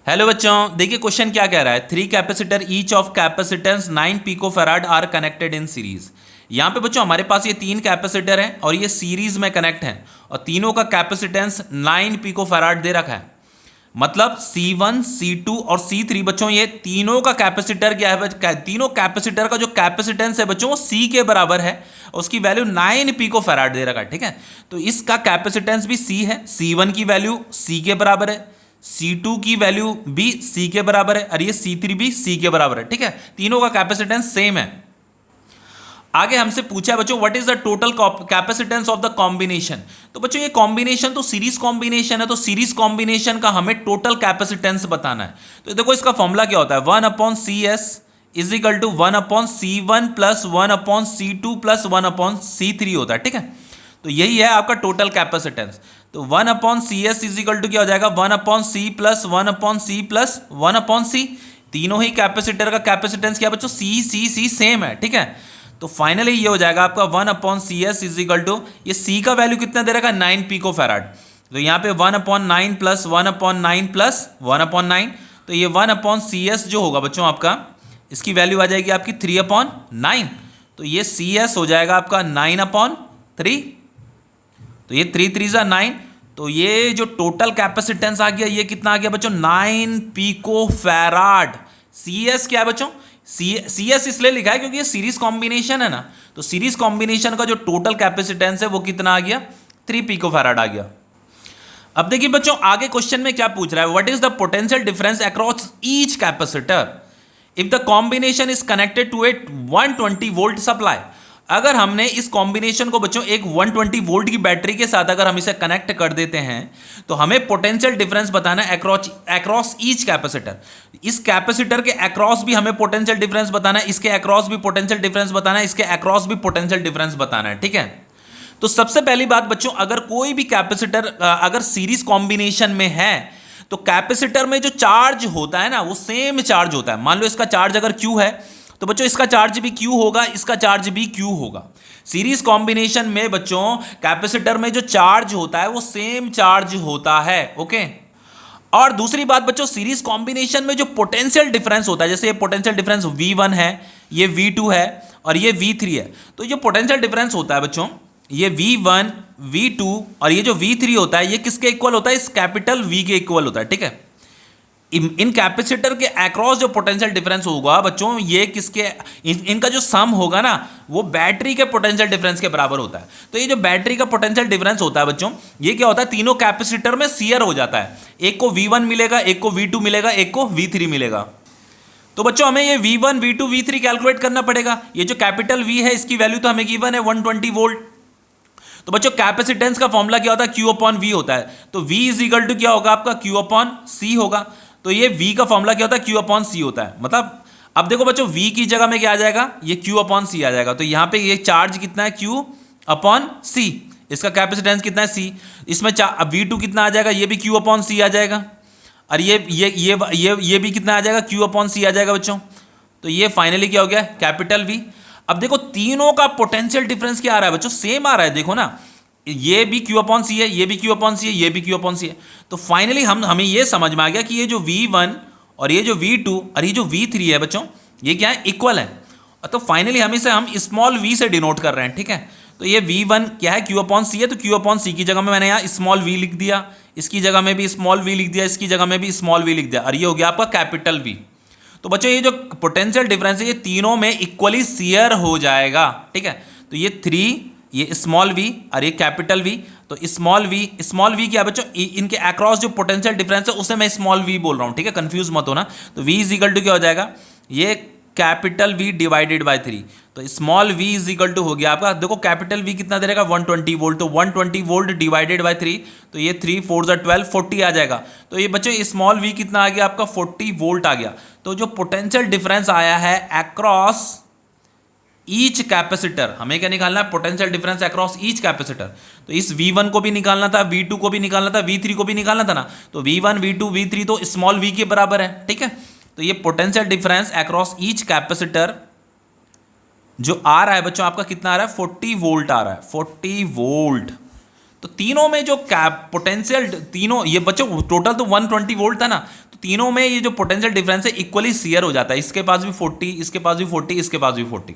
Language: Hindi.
हेलो बच्चों, देखिए क्वेश्चन क्या कह रहा है। 3 capacitor each of capacitance 9 picofarad are connected in series. यहाँ पे बच्चों हमारे पास ये 3 कैपेसिटर हैं और ये सीरीज में कनेक्ट हैं और तीनों का कैपेसिटेंस 9 पिकोफैराड दे रखा है। मतलब C1, C2 और C3 बच्चों ये तीनों का कैपेसिटर क्या है, तीनों कैपेसिटर का जो कैपेसिटेंस है बच्चों वो C के बराबर है। उसकी वैल्यू 9 पिकोफैराड दे रखा है। ठीक है, तो इसका कैपेसिटेंस भी C है। C1 की वैल्यू C के बराबर है, C2 की वैल्यू भी C के बराबर है और ये C3 भी C के बराबर है। ठीक है, तीनों का कैपेसिटेंस सेम है। आगे हमसे पूछा है बच्चों what is the total capacitance of the combination. तो बच्चों ये कॉम्बिनेशन तो सीरीज कॉम्बिनेशन है, तो सीरीज कॉम्बिनेशन का हमें टोटल कैपेसिटेंस बताना है। तो देखो इसका फॉर्मूला क्या होता है, 1/CS is equal to 1/C1 plus 1/C2 plus 1/C3 होता है। ठीक है, तो यही है आपका टोटल कैपेसिटेंस। तो 1/CS इज इक्वल टू क्या हो जाएगा, 1/C plus 1/C plus 1/C। तीनों ही कैपेसिटर का कैपेसिटेंस क्या बच्चों, C सेम है। ठीक है, तो फाइनली ये हो जाएगा आपका 1/CS इज इक्वल टू, ये C का वैल्यू कितना दे रखा है, 9 पिकोफैराड। तो यहाँ पे 1/9 प्लस 1/9 प्लस 1/9, तो ये 1/CS जो होगा बच्चों आपका, इसकी वैल्यू आ जाएगी आपकी 3/9। तो ये CS हो जाएगा आपका 9/3। तो ये 3 3 9। तो ये जो टोटल कैपेसिटेंस आ गया ये कितना आ गया बच्चों, 9 पिकोफैराड। CS क्या है बच्चों, CS इसलिए लिखा है क्योंकि ये सीरीज कॉम्बिनेशन है ना। तो सीरीज कॉम्बिनेशन का जो टोटल कैपेसिटेंस है वो कितना आ गया, 3 पिकोफैराड आ गया। अब देखिए बच्चों आगे क्वेश्चन में क्या पूछ रहा है, what is the potential difference across each capacitor if the combination is connected to a 120 volt supply. अगर हमने इस कॉम्बिनेशन को बच्चों एक 120 वोल्ट की बैटरी के साथ अगर हम इसे कनेक्ट कर देते हैं तो हमें पोटेंशियल डिफरेंस बताना है अक्रॉस ईच कैपेसिटर। इस कैपेसिटर के अक्रॉस भी हमें पोटेंशियल डिफरेंस बताना है, इसके अक्रॉस भी पोटेंशियल डिफरेंस बताना है, इसके अक्रॉस भी पोटेंशियल डिफरेंस बताना है। ठीक है, तो सबसे पहली बात बच्चों, अगर कोई भी कैपेसिटर अगर सीरीज कॉम्बिनेशन में है तो कैपेसिटर में जो चार्ज होता है ना वो सेम चार्ज होता है। मान लो इसका चार्ज अगर Q है तो बच्चों इसका चार्ज भी Q होगा, इसका चार्ज भी Q होगा। सीरीज कॉम्बिनेशन में बच्चों कैपेसिटर में जो चार्ज होता है वो सेम चार्ज होता है। ओके, और दूसरी बात बच्चों, सीरीज कॉम्बिनेशन में जो पोटेंशियल डिफरेंस होता है, जैसे ये पोटेंशियल डिफरेंस V1 है, ये V2 है और ये V3 है। तो जो पोटेंशियल डिफरेंस होता है बच्चों, ये V1 V2 और ये जो V3 होता है ये किसके इक्वल होता है, इस कैपिटल V के इक्वल होता है। ठीक है, इन कैपेसिटर के अक्रॉस जो पोटेंशियल डिफरेंस होगा बच्चों ये किसके, इनका जो सम होगा ना वो बैटरी के पोटेंशियल डिफरेंस के बराबर होता है। तो ये जो बैटरी का पोटेंशियल डिफरेंस होता है बच्चों, ये क्या होता है, तीनों कैपेसिटर में शेयर हो जाता है। एक को V1 मिलेगा, एक को V2 मिलेगा, एक को V3 मिलेगा। तो बच्चों हमें ये V1 V2 V3 कैलकुलेट करना पड़ेगा। ये जो कैपिटल V है इसकी वैल्यू तो हमें गिवन है 120 वोल्ट। तो बच्चों कैपेसिटेंस का फॉर्मूला क्या होता है, Q/V होता है। तो V इज इक्वल टू क्या होगा आपका, Q/C होगा। तो ये V का फॉर्मूला क्या होता है, Q/C होता है। मतलब अब देखो बच्चों V की जगह में क्या आ जाएगा, ये Q/C आ जाएगा। तो यहाँ पे ये चार्ज कितना है, Q/C। इसका कैपेसिटेंस कितना है, C। इसमें अब V2 कितना आ जाएगा, ये भी Q/C आ जाएगा। और ये भी कितना आ जाएगा, Q/C आ जाएगा बच्चों। तो ये फाइनली क्या हो गया, कैपिटल V। अब देखो तीनों का पोटेंशियल डिफरेंस क्या आ रहा है बच्चों, सेम आ रहा है। देखो ना, ये भी Q/C है, ये भी Q/C है, ये भी Q/C है। तो फाइनली हमें ये समझ में आ गया कि ये जो V1 और ये जो V2 और ये जो V3 है बच्चों ये क्या है, इक्वल है। तो फाइनली हम इसे स्मॉल v से डिनोट कर रहे हैं। ठीक है, तो ये V1 क्या है, Q/C है। तो Q/C की जगह में मैंने यहाँ स्मॉल v लिख दिया, इसकी जगह में भी स्मॉल v लिख दिया, इसकी जगह में भी स्मॉल v लिख दिया और ये हो गया आपका कैपिटल V। तो बच्चों ये जो पोटेंशियल डिफरेंस है ये तीनों में इक्वली शेयर हो जाएगा। ठीक है, तो ये 3, ये स्मॉल v और ये कैपिटल V। तो स्मॉल v क्या बच्चों, इनके अक्रॉस जो पोटेंशियल डिफरेंस है उसे मैं स्मॉल v बोल रहा हूँ। ठीक है, कंफ्यूज मत होना। तो v इज इक्वल टू क्या हो जाएगा, ये कैपिटल V डिवाइडेड बाय 3। तो small v is equal to हो गया आपका, देखो कैपिटल V कितना दे रहेगा, 120 वोल्ट। तो 120 वोल्ट डिवाइडेड बाय 3, तो ये 3 4 12 40 आ जाएगा। तो ये बच्चों स्मॉल v कितना आ गया आपका, 40 वोल्ट आ गया। तो जो पोटेंशियल डिफरेंस आया है अक्रॉस ईच कैपेसिटर, हमें क्या निकालना है, potential difference across each capacitor. तो इस V1 को भी निकालना था, V2 को भी निकालना था, V3 को भी निकालना था ना। तो V1 V2 V3 तो स्मॉल v के बराबर है। ठीक है, तो ये potential difference across each capacitor जो आ रहा है बच्चों आपका कितना आ रहा है, 40 वोल्ट आ रहा है, 40 वोल्ट। तो तीनों में जो कैप पोटेंशियल, तीनों ये बच्चों टोटल तो 120 वोल्ट था ना, तो तीनों में ये जो पोटेंशियल डिफरेंस है इक्वली शेयर हो जाता है, इसके पास भी 40, इसके पास भी 40, इसके पास भी 40।